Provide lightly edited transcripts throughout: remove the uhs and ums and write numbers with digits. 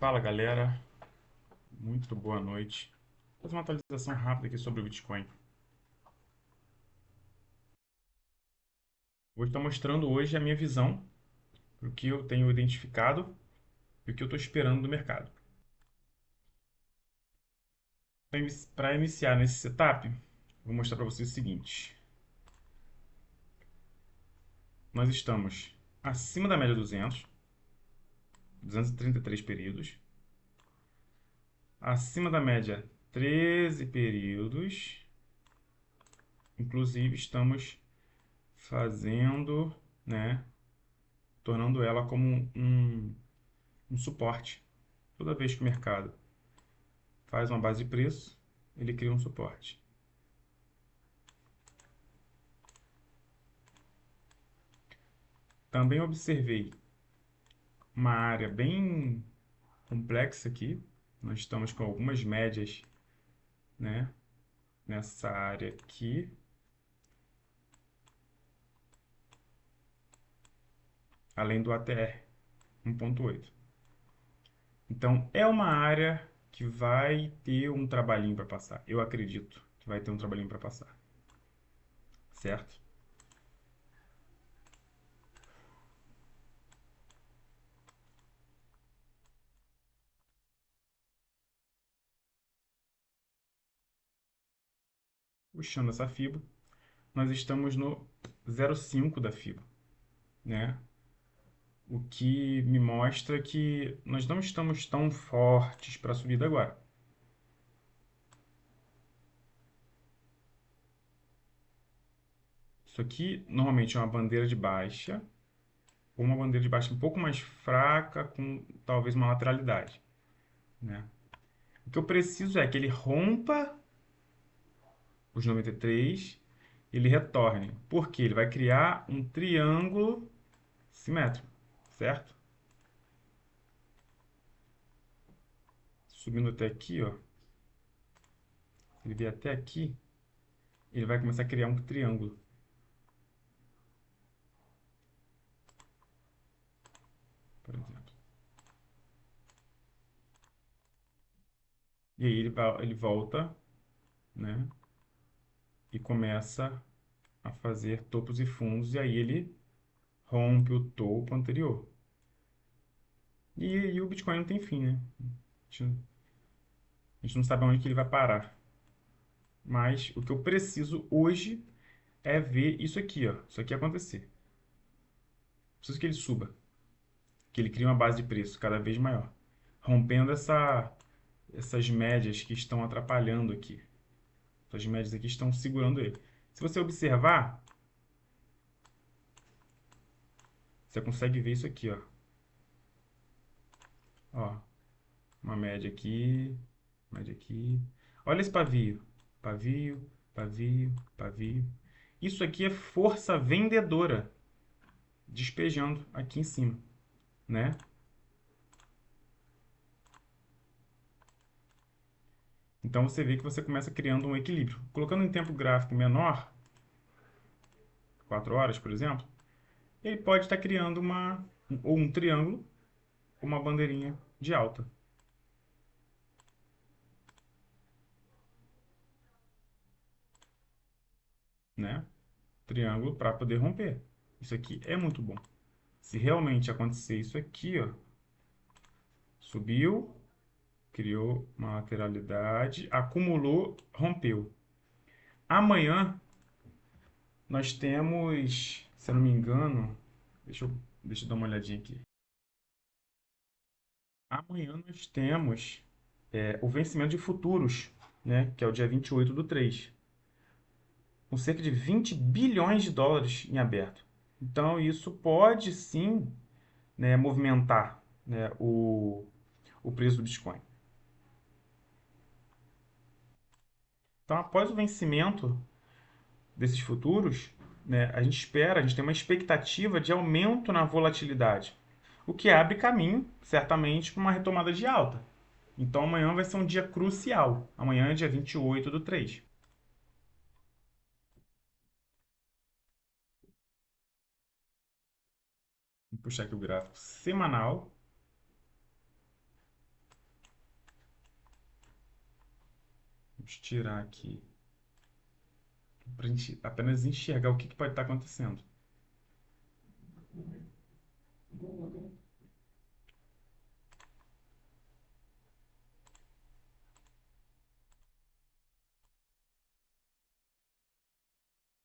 Fala galera, muito boa noite. Vou fazer uma atualização rápida aqui sobre o Bitcoin. Vou estar mostrando hoje a minha visão, o que eu tenho identificado e o que eu estou esperando do mercado. Para iniciar nesse setup, vou mostrar para vocês o seguinte. Nós estamos acima da média 200, 233 períodos, acima da média 13 períodos, inclusive estamos fazendo, né, tornando ela como um suporte. Toda vez que o mercado faz uma base de preço, ele cria um suporte. Também observei uma área bem complexa aqui. Nós estamos com algumas médias, né, nessa área aqui. Além do ATR 1.8. Então, é uma área que vai ter um trabalhinho para passar. Eu acredito que vai ter um trabalhinho para passar. Certo? Puxando essa FIBO, nós estamos no 0,5 da FIBO, né? O que me mostra que nós não estamos tão fortes para a subida agora. Isso aqui normalmente é uma bandeira de baixa, ou uma bandeira de baixa um pouco mais fraca, com talvez uma lateralidade, né? O que eu preciso é que ele rompa os 93 e ele retorne. Porque ele vai criar um triângulo simétrico, certo? Subindo até aqui, ó. Se ele vier até aqui, ele vai começar a criar um triângulo. Por exemplo. E aí ele volta, né? E começa a fazer topos e fundos. E aí ele rompe o topo anterior. E o Bitcoin não tem fim, né? A gente não sabe aonde que ele vai parar. Mas o que eu preciso hoje é ver isso aqui, ó. Isso aqui acontecer. Preciso que ele suba. Que ele crie uma base de preço cada vez maior. Rompendo essas médias que estão atrapalhando aqui. Essas médias aqui estão segurando ele. Se você observar, você consegue ver isso aqui, ó. Ó, uma média aqui, média aqui. Olha esse pavio. Pavio, pavio, pavio. Isso aqui é força vendedora despejando aqui em cima, né? Então você vê que você começa criando um equilíbrio. Colocando em tempo gráfico menor, 4 horas, por exemplo, ele pode estar criando ou um triângulo ou uma bandeirinha de alta, né? Triângulo para poder romper. Isso aqui é muito bom. Se realmente acontecer isso aqui, ó, subiu, criou uma lateralidade, acumulou, rompeu. Amanhã nós temos, se eu não me engano, deixa eu dar uma olhadinha aqui. Amanhã nós temos o vencimento de futuros, né, que é o dia 28 do 3, com cerca de 20 bilhões de dólares em aberto. Então isso pode sim, né, movimentar, né, o preço do Bitcoin. Então, após o vencimento desses futuros, né, a gente tem uma expectativa de aumento na volatilidade, o que abre caminho, certamente, para uma retomada de alta. Então, amanhã vai ser um dia crucial. Amanhã é dia 28 do 3. Vou puxar aqui o gráfico semanal. Vamos tirar aqui para a gente apenas enxergar o que pode estar acontecendo.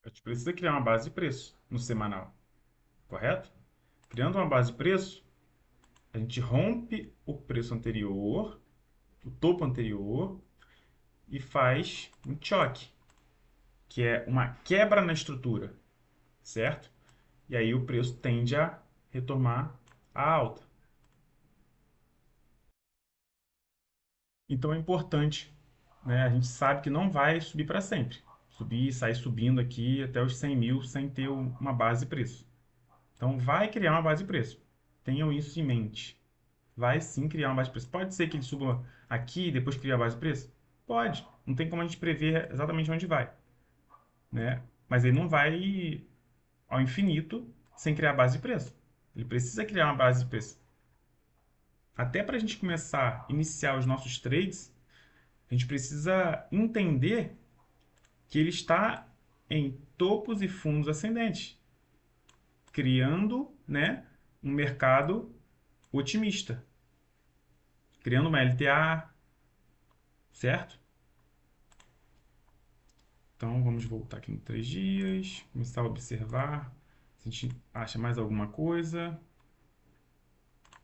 A gente precisa criar uma base de preço no semanal, correto? Criando uma base de preço, a gente rompe o preço anterior, o topo anterior, e faz um choque, que é uma quebra na estrutura, certo? E aí o preço tende a retomar a alta. Então é importante, né? A gente sabe que não vai subir para sempre. Subir e sair subindo aqui até os 100 mil sem ter uma base de preço. Então vai criar uma base de preço. Tenham isso em mente. Vai sim criar uma base de preço. Pode ser que ele suba aqui e depois crie a base de preço? Pode. Não tem como a gente prever exatamente onde vai, né? Mas ele não vai ao infinito sem criar a base de preço. Ele precisa criar uma base de preço. Até para a gente começar a iniciar os nossos trades, a gente precisa entender que ele está em topos e fundos ascendentes, criando, né, um mercado otimista, criando uma LTA, certo? Então vamos voltar aqui em 3 dias, começar a observar se a gente acha mais alguma coisa.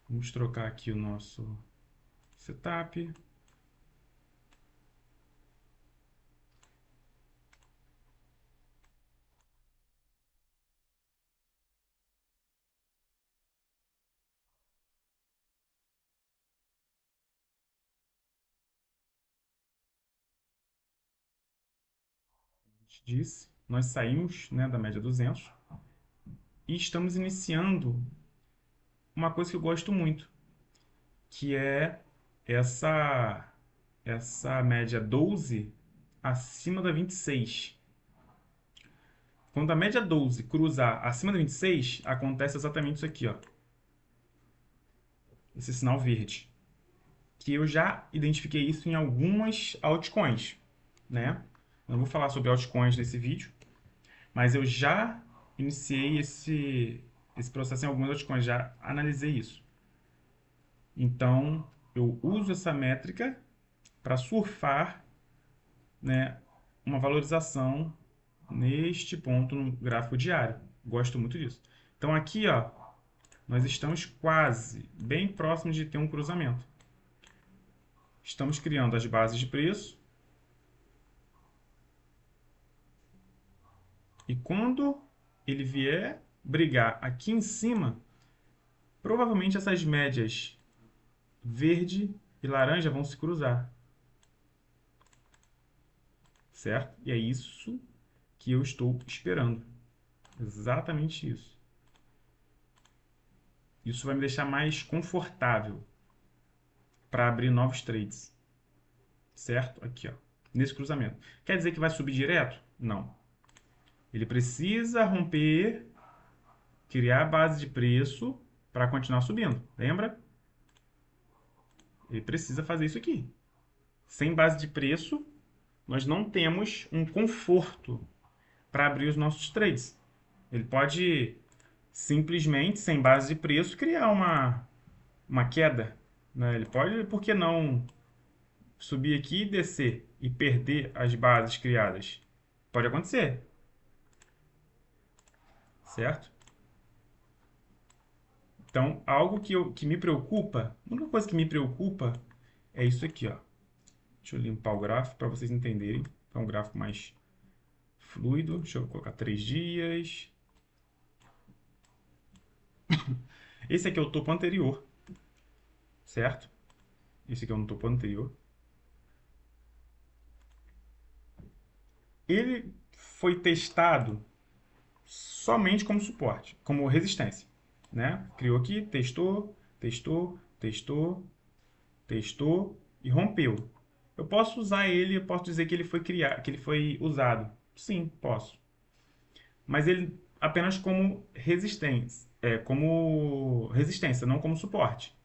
Vamos trocar aqui o nosso setup. Disse, nós saímos, né, da média 200 e estamos iniciando uma coisa que eu gosto muito, que é essa essa média 12 acima da 26. Quando a média 12 cruzar acima da 26, acontece exatamente isso aqui, ó. Esse sinal verde. Que eu já identifiquei isso em algumas altcoins, né? Não vou falar sobre altcoins nesse vídeo, mas eu já iniciei esse processo em algumas altcoins, já analisei isso. Então, eu uso essa métrica para surfar, né, uma valorização neste ponto no gráfico diário. Gosto muito disso. Então, aqui, ó, nós estamos quase, bem próximo de ter um cruzamento. Estamos criando as bases de preço. E quando ele vier brigar aqui em cima, provavelmente essas médias verde e laranja vão se cruzar. Certo? E é isso que eu estou esperando. Exatamente isso. Isso vai me deixar mais confortável para abrir novos trades. Certo? Aqui, ó. Nesse cruzamento. Quer dizer que vai subir direto? Não. Ele precisa romper, criar a base de preço para continuar subindo. Lembra? Ele precisa fazer isso aqui. Sem base de preço, nós não temos um conforto para abrir os nossos trades. Ele pode simplesmente, sem base de preço, criar uma queda, né? Ele pode, por que não, subir aqui e descer e perder as bases criadas? Pode acontecer, certo? Então, algo que me preocupa, a única coisa que me preocupa é isso aqui, ó. Deixa eu limpar o gráfico para vocês entenderem. É um gráfico mais fluido. Deixa eu colocar 3 dias. Esse aqui é o topo anterior, certo? Esse aqui é o topo anterior. Ele foi testado somente como suporte, como resistência, né? Criou aqui, testou, testou, testou, testou e rompeu. Eu posso usar ele, eu posso dizer que ele foi criado, que ele foi usado. Sim, posso. Mas ele apenas como resistência, não como suporte.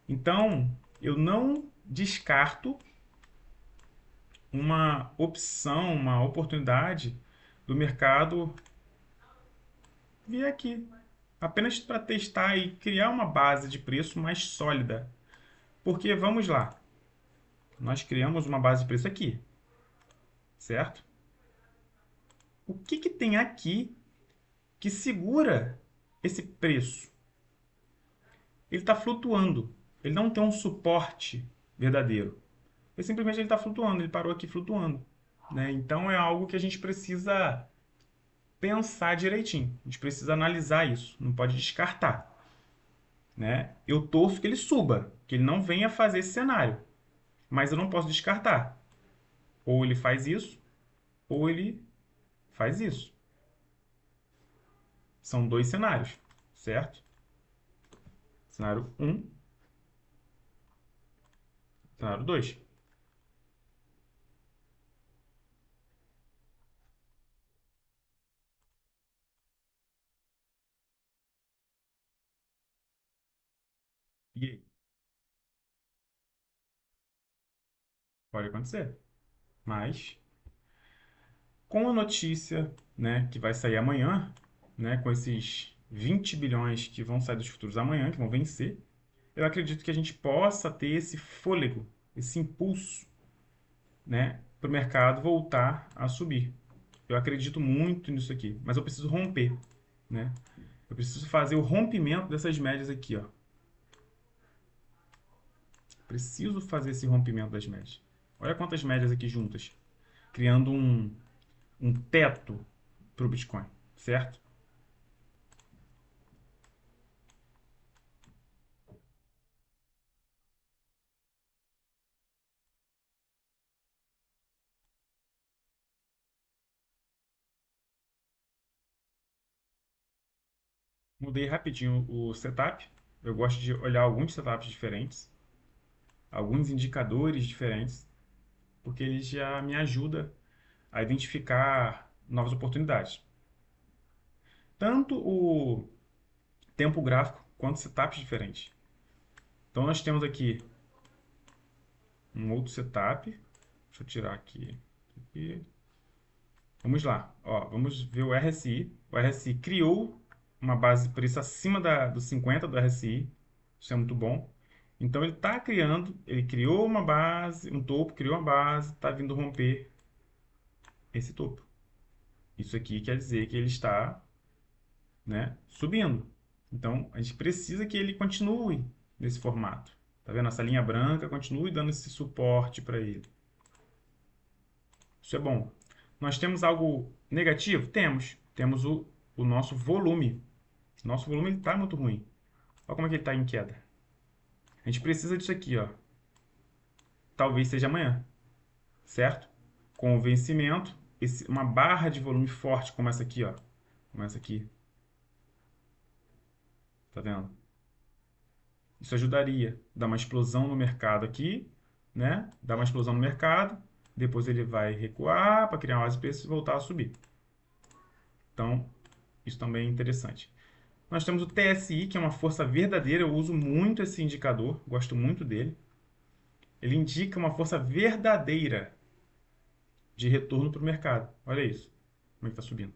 Então, eu não descarto uma opção, uma oportunidade do mercado vir aqui, apenas para testar e criar uma base de preço mais sólida. Porque, vamos lá, nós criamos uma base de preço aqui, certo? O que que tem aqui que segura esse preço? Ele está flutuando, ele não tem um suporte verdadeiro. Ele simplesmente está flutuando, ele parou aqui flutuando. Né? Então é algo que a gente precisa pensar direitinho. A gente precisa analisar isso, não pode descartar. Né? Eu torço que ele suba, que ele não venha fazer esse cenário. Mas eu não posso descartar. Ou ele faz isso, ou ele faz isso. São dois cenários, certo? Cenário 1, cenário 2. E aí? Pode acontecer. Mas, com a notícia, né, que vai sair amanhã, né, com esses 20 bilhões que vão sair dos futuros amanhã, que vão vencer, eu acredito que a gente possa ter esse fôlego, esse impulso, né, para o mercado voltar a subir. Eu acredito muito nisso aqui, mas eu preciso romper, né? Eu preciso fazer o rompimento dessas médias aqui, ó. Preciso fazer esse rompimento das médias. Olha quantas médias aqui juntas, criando um teto para o Bitcoin, certo? Mudei rapidinho o setup. Eu gosto de olhar alguns setups diferentes, alguns indicadores diferentes, porque eles já me ajudam a identificar novas oportunidades. Tanto o tempo gráfico quanto setups diferentes. Então nós temos aqui um outro setup. Deixa eu tirar aqui. Vamos lá. Ó, vamos ver o RSI. O RSI criou uma base de preço acima do 50 do RSI. Isso é muito bom. Então ele está criando, ele criou uma base, um topo, criou uma base, está vindo romper esse topo. Isso aqui quer dizer que ele está, né, subindo. Então a gente precisa que ele continue nesse formato. Tá vendo? Essa linha branca continue dando esse suporte para ele. Isso é bom. Nós temos algo negativo? Temos. Temos o nosso volume. Nosso volume está muito ruim. Olha como é que ele está em queda. A gente precisa disso aqui, ó. Talvez seja amanhã, certo? Com o vencimento, uma barra de volume forte como essa aqui, ó. Como essa aqui. Tá vendo? Isso ajudaria a dar uma explosão no mercado aqui, né? Dar uma explosão no mercado. Depois ele vai recuar para criar uma base de preço e voltar a subir. Então, isso também é interessante. Nós temos o TSI, que é uma força verdadeira. Eu uso muito esse indicador, gosto muito dele. Ele indica uma força verdadeira de retorno para o mercado. Olha isso, como é que está subindo.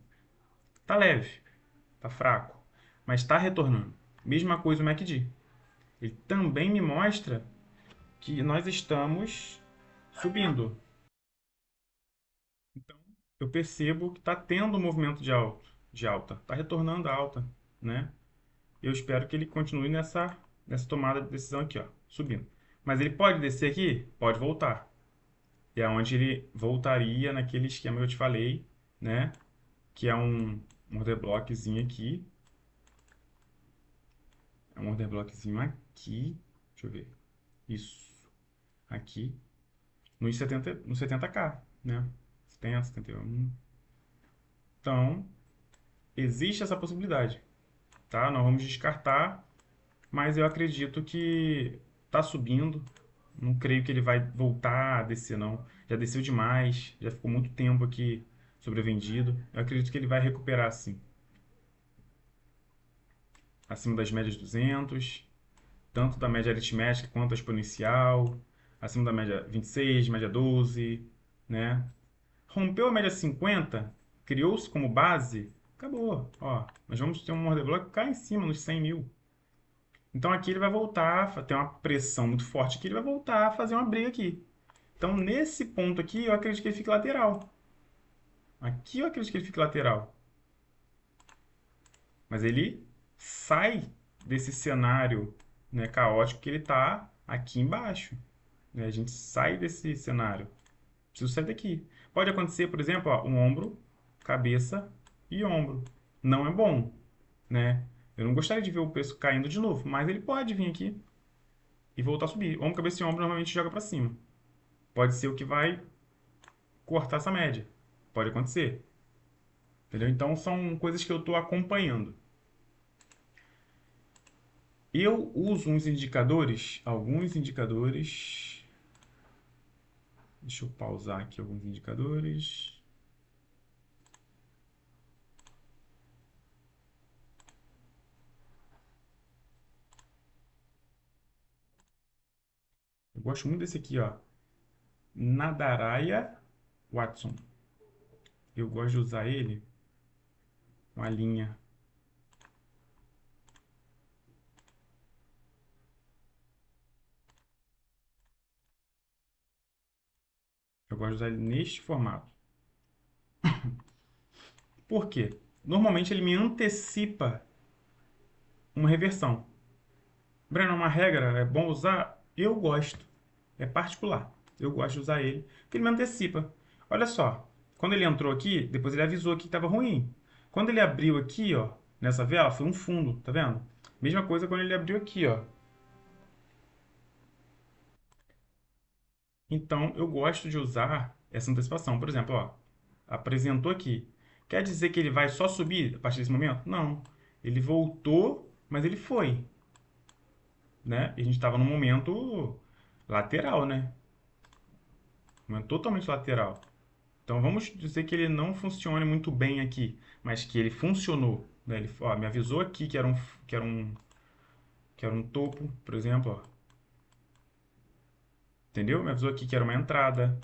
Está leve, está fraco, mas está retornando. Mesma coisa o MACD. Ele também me mostra que nós estamos subindo. Então, eu percebo que está tendo um movimento de alta. Está retornando a alta, né? Eu espero que ele continue nessa tomada de decisão aqui, ó, subindo. Mas ele pode descer aqui? Pode voltar. E é onde ele voltaria naquele esquema que eu te falei, né? Que é um order blockzinho aqui. É um order blockzinho aqui. Deixa eu ver. Isso. Aqui. No 70K, né? 70, 71. Então, existe essa possibilidade, tá? Não vamos descartar, mas eu acredito que tá subindo. Não creio que ele vai voltar a descer, não. Já desceu demais, já ficou muito tempo aqui sobrevendido. Eu acredito que ele vai recuperar, sim. Acima das médias 200, tanto da média aritmética quanto a exponencial. Acima da média 26, média 12, né? Rompeu a média 50, criou-se como base, acabou. Ó, nós vamos ter um order block cá em cima, nos 100 mil. Então aqui ele vai voltar, tem uma pressão muito forte aqui, ele vai voltar a fazer uma briga aqui. Então nesse ponto aqui, eu acredito que ele fique lateral. Aqui eu acredito que ele fique lateral. Mas ele sai desse cenário, né, caótico que ele está aqui embaixo. Né? A gente sai desse cenário. Preciso sair daqui. Pode acontecer, por exemplo, ó, um ombro, cabeça e ombro. Não é bom, né? Eu não gostaria de ver o preço caindo de novo, mas ele pode vir aqui e voltar a subir. Ombro, cabeça e ombro normalmente joga para cima. Pode ser o que vai cortar essa média. Pode acontecer. Entendeu? Então são coisas que eu estou acompanhando. Eu uso uns indicadores, alguns indicadores. Deixa eu pausar aqui alguns indicadores. Eu gosto muito desse aqui, ó. Nadaraya Watson. Eu gosto de usar ele com a linha. Eu gosto de usar ele neste formato. Por quê? Normalmente ele me antecipa uma reversão. Breno, uma regra, é bom usar? Eu gosto. É particular. Eu gosto de usar ele, porque ele me antecipa. Olha só, quando ele entrou aqui, depois ele avisou que estava ruim. Quando ele abriu aqui, ó, nessa vela, foi um fundo, tá vendo? Mesma coisa quando ele abriu aqui, ó. Então, eu gosto de usar essa antecipação. Por exemplo, ó, apresentou aqui. Quer dizer que ele vai só subir a partir desse momento? Não. Ele voltou, mas ele foi, né? E a gente estava num momento lateral, né? Momento totalmente lateral. Então vamos dizer que ele não funcione muito bem aqui, mas que ele funcionou, né? Ele, ó, me avisou aqui que era um, que era um topo, por exemplo, ó. Entendeu? Me avisou aqui que era uma entrada.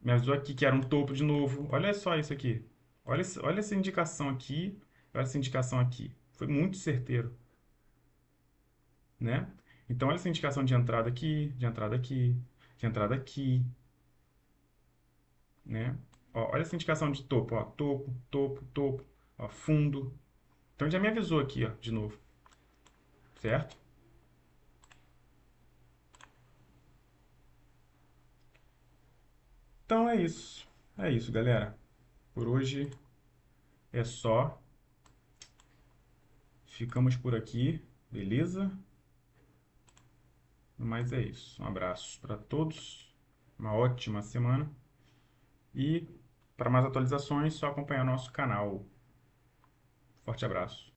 Me avisou aqui que era um topo de novo. Olha só isso aqui. Olha essa indicação aqui. Olha essa indicação aqui. Foi muito certeiro, né? Então olha essa indicação de entrada aqui, de entrada aqui, de entrada aqui, né? Ó, olha essa indicação de topo, ó. Topo, topo, topo, ó, fundo. Então já me avisou aqui, ó, de novo, certo? Então é isso. É isso, galera. Por hoje é só. Ficamos por aqui, beleza? Mas é isso. Um abraço para todos. Uma ótima semana. E para mais atualizações, só acompanhar nosso canal. Forte abraço.